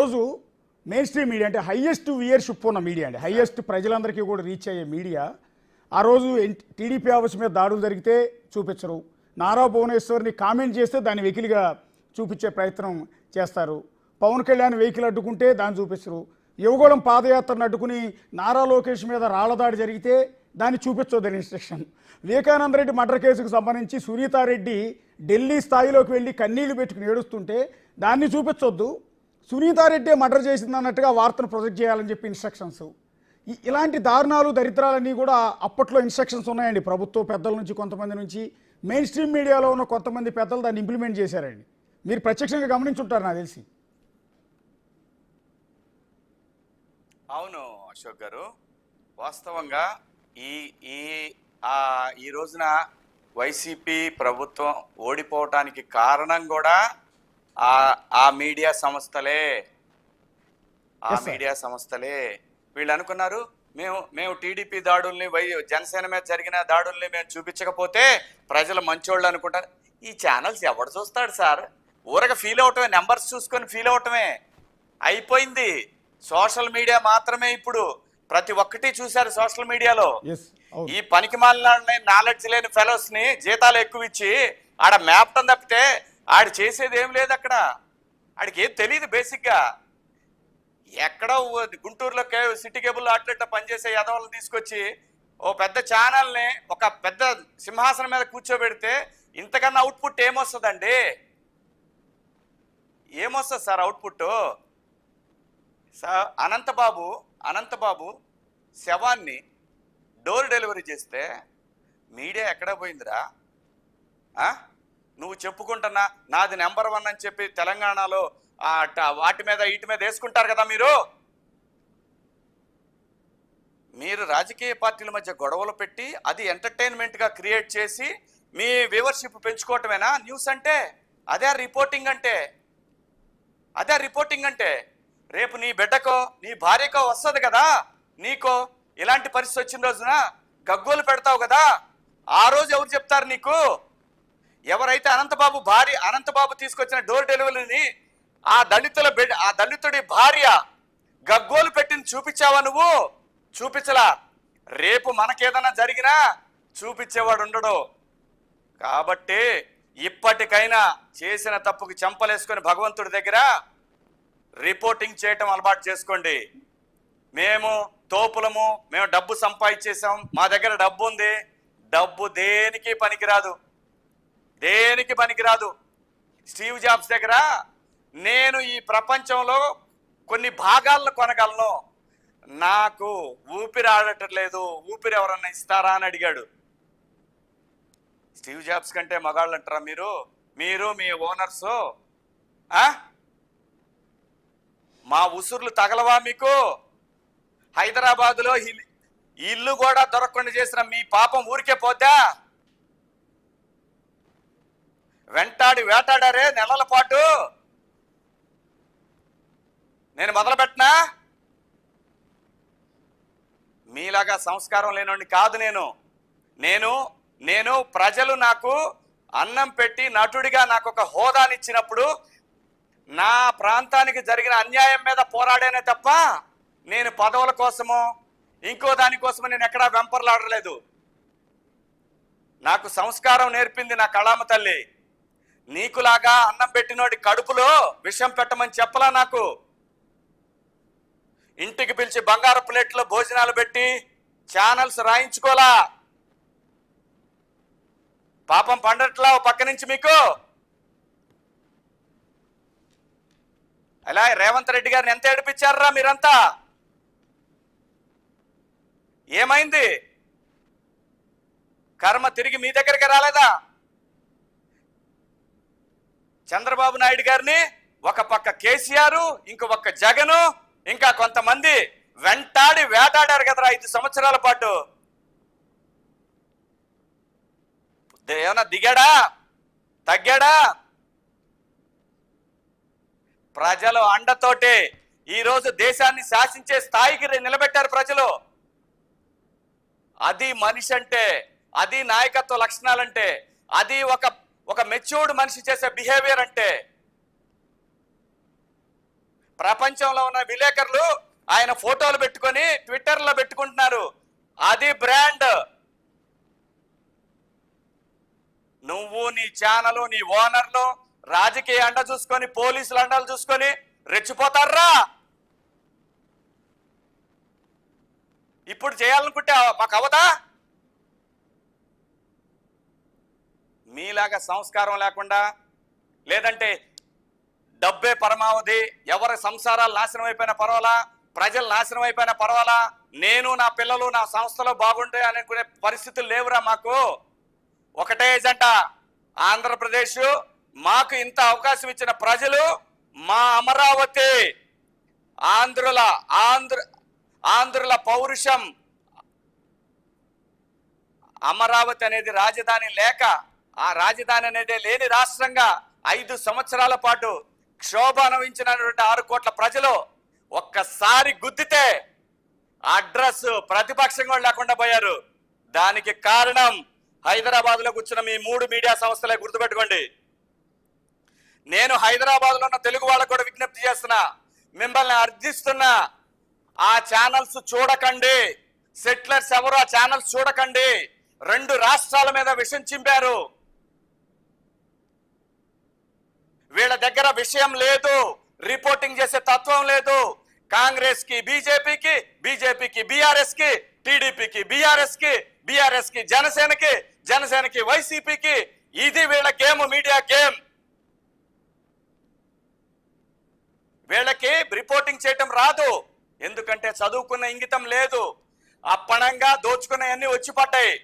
రోజు main stream media అంటే highest viewership ఉన్న మీడియా అండి, హైయెస్ట్ ప్రజలందరికీ కూడా రీచ్ అయ్యే మీడియా ఆ రోజు టీడీపీ ఆఫీస్ మీద దాడులు జరిగితే చూపించరు, నారా భువనేశ్వర్ని కామెంట్ చేస్తే దాన్ని వెకిలిగా చూపించే ప్రయత్నం చేస్తారు, పవన్ కళ్యాణ్ వెహికల్ అడ్డుకుంటే దాన్ని చూపించరు, యువగోళం పాదయాత్రను అడ్డుకుని నారా లోకేష్ మీద రాళ్లదాడి జరిగితే దాన్ని చూపించొద్దని ఇన్స్ట్రక్షన్. వివేకానంద రెడ్డి మర్డర్ కేసుకు సంబంధించి సునీతారెడ్డి ఢిల్లీ స్థాయిలోకి వెళ్ళి కన్నీళ్లు పెట్టుకుని ఏడుస్తుంటే దాన్ని చూపించొద్దు, సునీతారెడ్డి మర్డర్ చేసింది అన్నట్టుగా వార్తను ప్రొజెక్ట్ చేయాలని చెప్పి ఇన్స్ట్రక్షన్స్. ఇలాంటి దారుణాలు దరిద్రాలన్నీ కూడా అప్పట్లో ఇన్స్ట్రక్షన్స్ ఉన్నాయండి ప్రభుత్వ పెద్దల నుంచి, కొంతమంది నుంచి, మెయిన్ స్ట్రీమ్ మీడియాలో ఉన్న కొంతమంది పెద్దలు దాన్ని ఇంప్లిమెంట్ చేశారండి. మీరు ప్రత్యక్షంగా గమనించుంటారు నాకు తెలిసి. అవును అశోక్ గారు, వాస్తవంగా ఈ ఈ ఈ రోజున వైసీపీ ప్రభుత్వం ఓడిపోవటానికి కారణం కూడా ఆ మీడియా సంస్థలే. వీళ్ళు అనుకున్నారు మేము టీడీపీ దాడుల్ని జనసేన మీద జరిగిన దాడుల్ని మేము చూపించకపోతే ప్రజలు మంచోళ్ళు అనుకుంటారు. ఈ ఛానల్స్ ఎవడు చూస్తాడు సార్? ఊరగా ఫీల్ అవటమే, నెంబర్స్ చూసుకొని ఫీల్ అవటమే అయిపోయింది. సోషల్ మీడియా మాత్రమే ఇప్పుడు ప్రతి ఒక్కటి చూశారు సోషల్ మీడియాలో. ఈ పనికి మాలిన నాలెడ్జ్ లేని ఫెలోస్ ని జీతాలు ఎక్కువ ఇచ్చి ఆడ మేపటం తప్పితే ఆడు చేసేది ఏం లేదు. అక్కడ ఆడికి ఏం తెలియదు బేసిక్ గా. ఎక్కడో గుంటూరులో సిటీ కేబుల్ అవుట్లెట్ పనిచేసే యదవలను తీసుకొచ్చి ఓ పెద్ద ఛానల్ని ఒక పెద్ద సింహాసనం మీద కూర్చోబెడితే ఇంతకన్నా అవుట్పుట్ ఏమొస్తుందండి? ఏమొస్తుంది సార్ అవుట్పుట్? అనంతబాబు శవాన్ని డోర్ డెలివరీ చేస్తే మీడియా ఎక్కడ పోయిందిరా? నువ్వు చెప్పుకుంటున్నా నాది నెంబర్ 1 అని చెప్పి తెలంగాణలో వాటి మీద వీటి మీద వేసుకుంటారు కదా మీరు రాజకీయ పార్టీల మధ్య గొడవలు పెట్టి అది ఎంటర్టైన్మెంట్గా క్రియేట్ చేసి మీ వ్యూవర్షిప్ పెంచుకోవటమేనా న్యూస్ అంటే? అదే రిపోర్టింగ్ అంటే రేపు నీ బిడ్డకో నీ భార్యకో వస్తుంది కదా, నీకో ఇలాంటి పరిస్థితి వచ్చిన రోజున గగ్గోలు పెడతావు కదా. ఆ రోజు ఎవరు చెప్తారు నీకు? ఎవరైతే అనంతబాబు తీసుకొచ్చిన డోర్ డెలివరీని ఆ దళితుడి భార్య గగ్గోలు పెట్టింది చూపించావా నువ్వు? చూపించలా. రేపు మనకేదన్నా జరిగినా చూపించేవాడు ఉండడు. కాబట్టి ఇప్పటికైనా చేసిన తప్పుకి చెంపలేసుకొని భగవంతుడి దగ్గర రిపోర్టింగ్ చేయటం అలవాటు చేసుకోండి. మేము తోపులము, మేము డబ్బు సంపాదించేసాం, మా దగ్గర డబ్బు ఉంది. డబ్బు దేనికి పనికిరాదు. స్టీవ్ జాబ్స్ దగ్గర నేను ఈ ప్రపంచంలో కొన్ని భాగాలను కొనగలను, నాకు ఊపిరి ఆడటలేదు, ఊపిరి ఎవరన్నా ఇస్తారా అని అడిగాడు. స్టీవ్ జాబ్స్ కంటే మగాళ్ళు అంటారా మీరు మీ ఓనర్సు? మా ఉసుర్లు తగలవా మీకు? హైదరాబాదులో ఇల్లు కూడా దొరకకుండా చేసిన మీ పాపం ఊరికే పోతా? వేటాడారే నెలల పాటు. నేను మొదలుపెట్టినా? మీలాగా సంస్కారం లేనోడిని కాదు నేను ప్రజలు నాకు అన్నం పెట్టి నటుడిగా నాకు ఒక హోదానిచ్చినప్పుడు నా ప్రాంతానికి జరిగిన అన్యాయం మీద పోరాడానే తప్ప నేను పదవుల కోసమో ఇంకో దానికోసమో నేను ఎక్కడా వెంపర్లాడలేదు. నాకు సంస్కారం నేర్పింది నా కళామ తల్లి. నీకులాగా అన్నం పెట్టినోడి కడుపులో విషం పెట్టమని చెప్పలా. నాకు ఇంటికి పిలిచి బంగారు ప్లేట్లో భోజనాలు పెట్టి ఛానల్స్ రాయించుకోలా. పాపం పండట్లా ఓ పక్క నుంచి మీకు. అలా రేవంత్ రెడ్డి గారిని ఎంత ఏడిపించారా మీరంతా? ఏమైంది? కర్మ తిరిగి మీ దగ్గరికి రాలేదా? చంద్రబాబు నాయుడు గారిని ఒక పక్క కేసీఆర్, ఇంకో పక్క జగను, ఇంకా కొంతమంది వేటాడారు కదరా 5 సంవత్సరాల పాటు. ఏమన్నా దిగాడా? తగ్గాడా? ప్రజలు అండతోటే ఈరోజు దేశాన్ని శాసించే స్థాయికి నిలబెట్టారు ప్రజలు. అది మనిషి అంటే, అది నాయకత్వ లక్షణాలంటే, అది ఒక మెచ్యూర్డ్ మనిషి చేసే బిహేవియర్ అంటే. ప్రపంచంలో ఉన్న విలేకరులు ఆయన ఫోటోలు పెట్టుకొని ట్విట్టర్లో పెట్టుకుంటున్నారు. అది బ్రాండ్. నువ్వు నీ ఛానల్, నీ ఓనర్లు రాజకీయ అండ చూసుకొని, పోలీసుల అండలు చూసుకొని రెచ్చిపోతారా? ఇప్పుడు చేయాలనుకుంటే మాకు అవదా? మీలాగా సంస్కారం లేకుండా, లేదంటే డబ్బే పరమావధి, ఎవరి సంసారాలు నాశనం అయిపోయినా పర్వాలా, ప్రజలు నాశనం అయిపోయినా పర్వాలా, నేను నా పిల్లలు నా సంస్థలో బాగుంటే అనుకునే పరిస్థితులు లేవురా మాకు. ఒకటే జంట ఆంధ్రప్రదేశ్. మాకు ఇంత అవకాశం ఇచ్చిన ప్రజలు, మా అమరావతి, ఆంధ్రుల పౌరుషం. అమరావతి అనేది రాజధాని లేక, ఆ రాజధాని అనేది లేని రాష్ట్రంగా 5 సంవత్సరాల పాటు క్షోభ అనుభవించినటువంటి 6 కోట్ల ప్రజలు ఒక్కసారి గుద్దితే అడ్రస్ ప్రతిపక్షంగా లేకుండా పోయారు. దానికి కారణం హైదరాబాద్ లో కూర్చున్న మీ 3 మీడియా సంస్థలే. గుర్తుపెట్టుకోండి. నేను హైదరాబాద్ లో ఉన్న తెలుగు వాళ్ళకు కూడా విజ్ఞప్తి చేస్తున్నా, మిమ్మల్ని అర్థిస్తున్నా, ఆ ఛానల్స్ చూడకండి. సెటిలర్స్ ఎవరు ఆ ఛానల్స్ చూడకండి. 2 రాష్ట్రాల మీద విషం చింపారు. వీళ్ళ దగ్గర విషయం లేదు, రిపోర్టింగ్ చేసే తత్వం లేదు. కాంగ్రెస్ కి బీజేపీకి, బీజేపీకి బీఆర్ఎస్ కి, టీడీపీకి బీఆర్ఎస్ కి, బీఆర్ఎస్ కి జనసేనకి, జనసేనకి వైసీపీకి. ఇది వీళ్ళ గేమ్, మీడియా గేమ్. వీళ్ళకి రిపోర్టింగ్ చేయటం రాదు, ఎందుకంటే చదువుకున్న ఇంగితం లేదు. అప్పనంగా దోచుకున్నవన్నీ వచ్చి పడ్డాయి.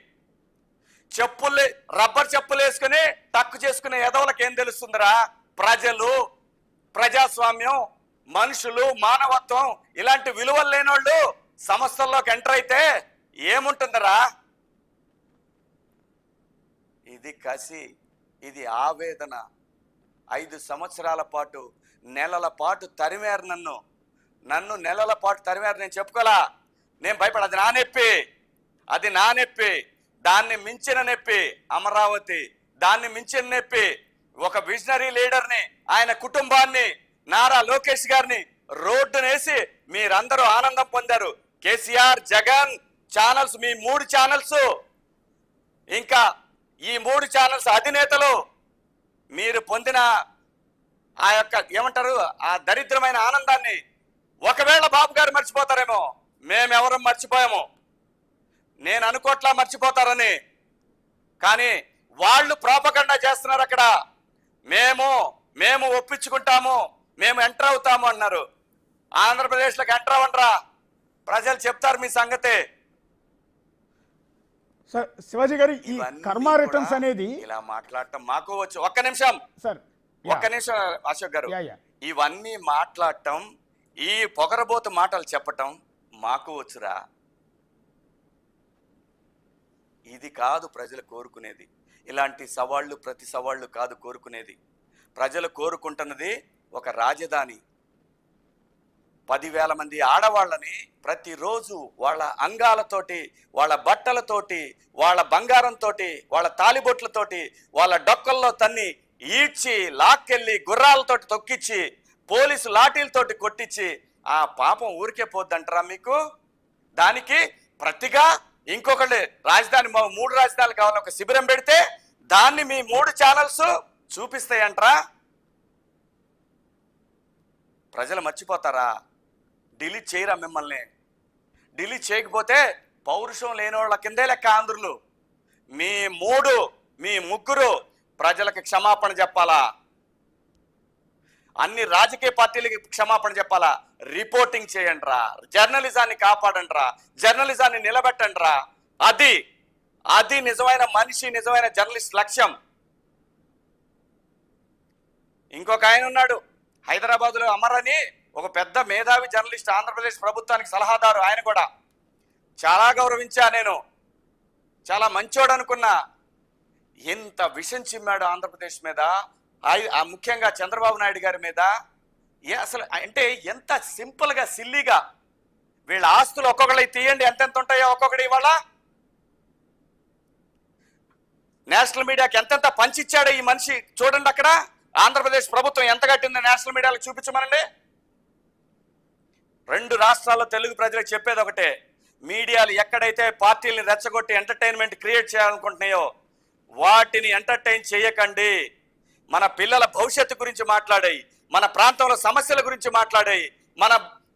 రబ్బర్ చెప్పులు వేసుకుని టక్కు చేసుకునే ఎదవలకు ఏం తెలుస్తుందిరా? ప్రజలు, ప్రజాస్వామ్యం, మనుషులు, మానవత్వం ఇలాంటి విలువలు లేనోళ్ళు సంస్థల్లోకి ఎంటర్ అయితే ఏముంటుందరా? ఇది కసి, ఇది ఆవేదన. 5 సంవత్సరాల పాటు, నెలల పాటు తరిమారు నన్ను నెలల పాటు తరిమారు. నేను చెప్పుకోలా, నేను భయపడ, అది నా నొప్పి. దాన్ని మించిన నొప్పి అమరావతి, దాన్ని మించిన నొప్పి ఒక విజనరీ లీడర్ని, ఆయన కుటుంబాన్ని, నారా లోకేష్ గారిని రోడ్డునేసి మీరందరూ ఆనందం పొందారు. కేసీఆర్, జగన్ ఛానల్స్, మీ 3 ఛానల్స్, ఇంకా ఈ 3 ఛానల్స్ అధినేతలు మీరు పొందిన ఆ యొక్క ఏమంటారు, ఆ దరిద్రమైన ఆనందాన్ని ఒకవేళ బాబు గారు మర్చిపోతారేమో, మేమెవరం మర్చిపోయాము. నేను అనుకోట్లా మర్చిపోతారని, కానీ వాళ్ళు ప్రాపగండా చేస్తున్నారు అక్కడ. మేము ఒప్పించుకుంటాము, మేము ఎంటర్ అవుతాము అన్నారు. ఆంధ్రప్రదేశ్లోకి ఎంటర్ అవ్వండిరా, ప్రజలు చెప్తారు మీ సంగతి. సార్ శివాజీ గారు, ఈ కర్మ రిటర్న్స్ అనేది ఇలా మాట్లాడటం మాకు వచ్చు. ఒక్క నిమిషం అశోక్ గారు, ఇవన్నీ మాట్లాడటం, ఈ పొగరబోతు మాటలు చెప్పటం మాకు వచ్చురా. ఇది కాదు ప్రజలు కోరుకునేది. ఇలాంటి సవాళ్ళు, ప్రతి సవాళ్ళు కాదు కోరుకునేది. ప్రజలు కోరుకుంటున్నది ఒక రాజధాని. 10,000 మంది ఆడవాళ్ళని ప్రతిరోజు వాళ్ళ అంగాలతోటి, వాళ్ళ బట్టలతోటి, వాళ్ళ బంగారంతో, వాళ్ళ తాలిబొట్లతోటి, వాళ్ళ డొక్కల్లో తన్ని ఈడ్చి లాక్కెళ్ళి గుర్రాలతోటి తొక్కిచ్చి, పోలీసు లాఠీలతోటి కొట్టించి, ఆ పాపం ఊరికే పోద్దంటారా మీకు? దానికి ప్రతిగా ఇంకొకళ్ళు రాజధాని, 3 రాజధానులు కావాలి, ఒక శిబిరం పెడితే దాన్ని మీ 3 ఛానల్స్ చూపిస్తాయంట్రా. ప్రజలు మర్చిపోతారా? డిలీట్ చేయరా మిమ్మల్ని? డిలీట్ చేయకపోతే పౌరుషం లేని వాళ్ళ కిందే లెక్క ఆంధ్రులు. మీ 3 ప్రజలకు క్షమాపణ చెప్పాలా, అన్ని రాజకీయ పార్టీలకి క్షమాపణ చెప్పాలా. రిపోర్టింగ్ చేయండి రా, జర్నలిజాన్ని కాపాడండి రా, జర్నలిజాన్ని నిలబెట్టండి రా. అది నిజమైన మనిషి, నిజమైన జర్నలిస్ట్ లక్ష్యం. ఇంకొక ఆయన ఉన్నాడు హైదరాబాద్లో, అమర్ అని, ఒక పెద్ద మేధావి జర్నలిస్ట్, ఆంధ్రప్రదేశ్ ప్రభుత్వానికి సలహాదారు. ఆయన కూడా చాలా గౌరవించా నేను, చాలా మంచోడు అనుకున్నా. ఎంత విషం చిమ్మాడు ఆంధ్రప్రదేశ్ మీద, ముఖ్యంగా చంద్రబాబు నాయుడు గారి మీద. అసలు అంటే ఎంత సింపుల్గా, సిల్లీగా వీళ్ళ ఆస్తులు ఒక్కొక్కటి తీయండి, ఎంతెంత ఉంటాయో ఒక్కొక్కటి. ఇవాళ నేషనల్ మీడియాకి ఎంతెంత పంచిచ్చాడో ఈ మనిషి చూడండి. అక్కడ ఆంధ్రప్రదేశ్ ప్రభుత్వం ఎంత కట్టిందో నేషనల్ మీడియాలకు చూపించమనండి. రెండు రాష్ట్రాల్లో తెలుగు ప్రజలకు చెప్పేది ఒకటే, మీడియాలు ఎక్కడైతే పార్టీల్ని రెచ్చగొట్టి ఎంటర్టైన్మెంట్ క్రియేట్ చేయాలనుకుంటున్నాయో వాటిని ఎంటర్టైన్ చేయకండి. మన పిల్లల భవిష్యత్తు గురించి మాట్లాడాయి, మన ప్రాంతంలో సమస్యల గురించి మాట్లాడాయి,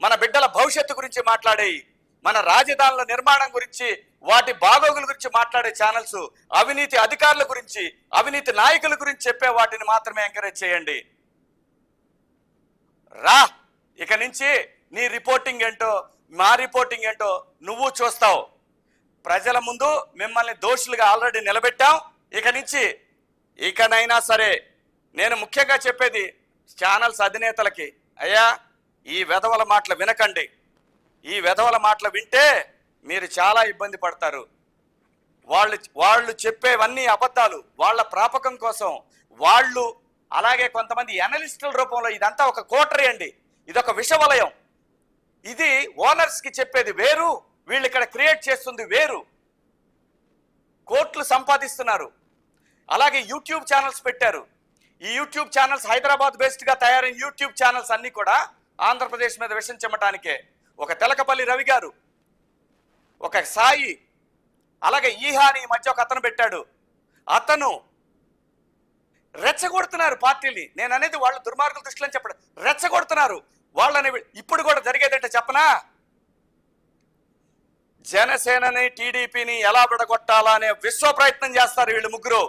మన బిడ్డల భవిష్యత్తు గురించి మాట్లాడాయి, మన రాజధానుల నిర్మాణం గురించి, వాటి బాగోగుల గురించి మాట్లాడే ఛానల్స్, అవినీతి అధికారుల గురించి, అవినీతి నాయకుల గురించి చెప్పే వాటిని మాత్రమే ఎంకరేజ్ చేయండి. రా, ఇక నుంచి నీ రిపోర్టింగ్ ఏంటో మా రిపోర్టింగ్ ఏంటో నువ్వు చూస్తావు. ప్రజల ముందు మిమ్మల్ని దోషులుగా ఆల్రెడీ నిలబెట్టాం. ఇకనైనా సరే నేను ముఖ్యంగా చెప్పేది ఛానల్స్ అధినేతలకి, అయ్యా ఈ వెధవల మాటలు వినకండి. ఈ వెధవల మాటలు వింటే మీరు చాలా ఇబ్బంది పడతారు. వాళ్ళు చెప్పేవన్నీ అబద్ధాలు, వాళ్ళ ప్రాపకం కోసం వాళ్ళు, అలాగే కొంతమంది అనలిస్టుల రూపంలో, ఇదంతా ఒక కోటరీ అండి, ఇదొక విషవలయం. ఇది ఓనర్స్ కి చెప్పేది వేరు, వీళ్ళు ఇక్కడ క్రియేట్ చేస్తుంది వేరు. కోట్లు సంపాదిస్తున్నారు. అలాగే యూట్యూబ్ ఛానల్స్ పెట్టారు. ఈ యూట్యూబ్ ఛానల్స్ హైదరాబాద్ బేస్డ్ గా తయారైన యూట్యూబ్ ఛానల్స్ అన్ని కూడా ఆంధ్రప్రదేశ్ మీద విషం చెమ్మటానికే. ఒక తెలకపల్లి రవి గారు, ఒక సాయి, అలాగే ఈహాని ఈ మధ్య ఒక అతను పెట్టాడు. అతను రెచ్చగొడుతున్నారు పార్టీని. నేను అనేది వాళ్ళు దుర్మార్గుల దృష్టిలో చెప్పడం, రెచ్చగొడుతున్నారు వాళ్ళని. ఇప్పుడు కూడా జరిగేదంటే చెప్పనా, జనసేనని టీడీపీని ఎలా విడగొట్టాలా అనే విశ్వ ప్రయత్నం చేస్తారు వీళ్ళు ముగ్గురు.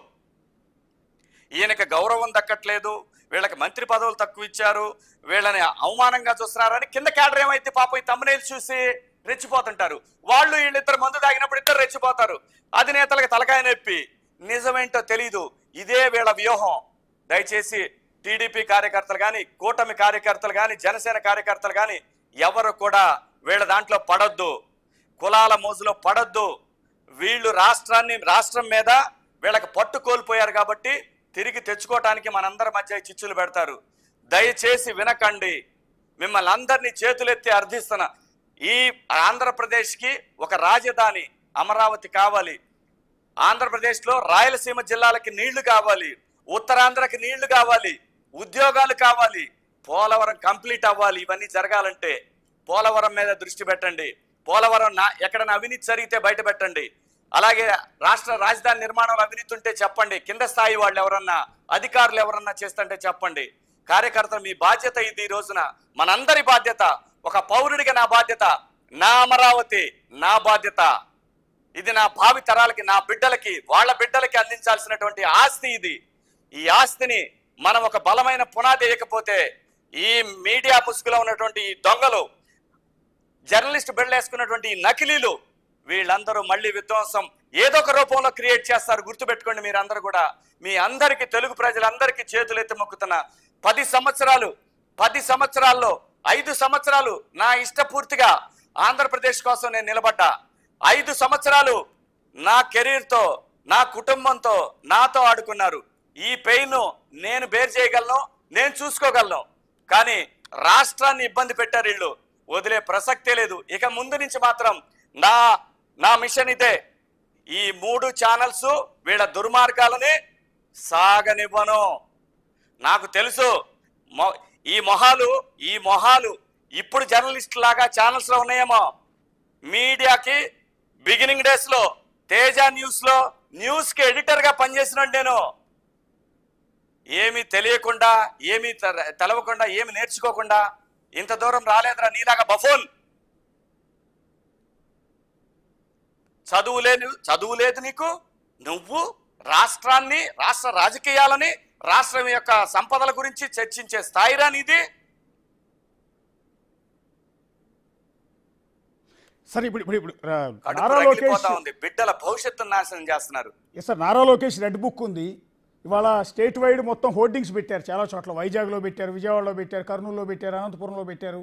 ఈయనకి గౌరవం దక్కట్లేదు, వీళ్ళకి మంత్రి పదవులు తక్కువ ఇచ్చారు, వీళ్ళని అవమానంగా చూస్తున్నారని కింద క్యాడర్ ఏమైతే పాపం ఈ తమ్మునేలు చూసి రెచ్చిపోతుంటారు. వాళ్ళు వీళ్ళిద్దరు మందు తాగినప్పుడు ఇద్దరు రెచ్చిపోతారు. అధినేతలకు తలకాయ నొప్పి, నిజమేంటో తెలీదు. ఇదే వీళ్ళ వ్యూహం. దయచేసి టీడీపీ కార్యకర్తలు కానీ, కూటమి కార్యకర్తలు కానీ, జనసేన కార్యకర్తలు కానీ ఎవరు కూడా వీళ్ళ దాంట్లో పడొద్దు, కులాల మోజులో పడొద్దు. వీళ్ళు రాష్ట్రం మీద వీళ్ళకి పట్టు కోల్పోయారు కాబట్టి తిరిగి తెచ్చుకోవటానికి మనందరి మధ్య చిచ్చులు పెడతారు. దయచేసి వినకండి. మిమ్మల్ని అందరినీ చేతులెత్తి అర్థిస్తున్నా. ఈ ఆంధ్రప్రదేశ్కి ఒక రాజధాని అమరావతి కావాలి. ఆంధ్రప్రదేశ్లో రాయలసీమ జిల్లాలకి నీళ్లు కావాలి, ఉత్తరాంధ్రకి నీళ్లు కావాలి, ఉద్యోగాలు కావాలి, పోలవరం కంప్లీట్ అవ్వాలి. ఇవన్నీ జరగాలంటే పోలవరం మీద దృష్టి పెట్టండి. పోలవరం ఎక్కడైనా అవినీతి జరిగితే బయట పెట్టండి. అలాగే రాష్ట్ర రాజధాని నిర్మాణంలో అవినీతి ఉంటే చెప్పండి. కింద స్థాయి వాళ్ళు ఎవరన్నా, అధికారులు ఎవరన్నా చేస్తుంటే చెప్పండి. కార్యకర్తలు మీ బాధ్యత ఇది. ఈ రోజున మనందరి బాధ్యత, ఒక పౌరుడిగా నా బాధ్యత, నా అమరావతి నా బాధ్యత. ఇది నా భావి తరాలకి, నా బిడ్డలకి, వాళ్ళ బిడ్డలకి అందించాల్సినటువంటి ఆస్తి ఇది. ఈ ఆస్తిని మనం ఒక బలమైన పునాది వేయకపోతే ఈ మీడియా ముసుగులో ఉన్నటువంటి ఈ దొంగలు, జర్నలిస్ట్ బిడ్డలేసుకున్నటువంటి ఈ నకిలీలు, వీళ్ళందరూ మళ్ళీ విధ్వంసం ఏదో ఒక రూపంలో క్రియేట్ చేస్తారు. గుర్తుపెట్టుకోండి. మీరందరూ కూడా, మీ అందరికీ, తెలుగు ప్రజలందరికీ చేతులెత్తి మొక్కుతున్నా. 10 సంవత్సరాల్లో 5 సంవత్సరాలు నా ఇష్టపూర్తిగా ఆంధ్రప్రదేశ్ కోసం నేను నిలబడ్డా. 5 సంవత్సరాలు నా కెరీర్తో, నా కుటుంబంతో నాతో ఆడుకున్నారు. ఈ పెయిన్ నేను బేర్ చేయగలను, నేను చూసుకోగలను. కానీ రాష్ట్రాన్ని ఇబ్బంది పెట్టారు వీళ్ళు, వదిలే ప్రసక్తే లేదు. ఇక ముందు నుంచి మాత్రం నా మిషన్ ఇదే. ఈ 3 ఛానల్స్ వీళ్ళ దుర్మార్గాలని సాగనివ్వను. నాకు తెలుసు ఈ మొహాలు ఇప్పుడు జర్నలిస్ట్ లాగా ఛానల్స్ లో ఉన్నాయేమో. మీడియాకి బిగినింగ్ డేస్ లో తేజ న్యూస్ కి ఎడిటర్ గా పనిచేసినాడు నేను. ఏమి తెలియకుండా, ఏమి తెలవకుండా, ఏమి నేర్చుకోకుండా ఇంత దూరం రాలేదురా నీలాగా బఫోన్. చదువు లేదు నీకు. నువ్వు రాష్ట్రాన్ని, రాష్ట్ర రాజకీయాలని, రాష్ట్రం యొక్క సంపదల గురించి చర్చించే స్థాయిరా నీది. సరే, ఇప్పుడు నారా లోకేష్ ఉంది, బిడ్డల భవిష్యత్తును నాశనం చేస్తున్నారు. Sir, Nara Lokesh red book ఉంది. ఇవాళ స్టేట్ వైడ్ మొత్తం హోర్డింగ్స్ పెట్టారు చాలా చోట్ల. వైజాగ్లో పెట్టారు, విజయవాడలో పెట్టారు, కర్నూలులో పెట్టారు, అనంతపురంలో పెట్టారు.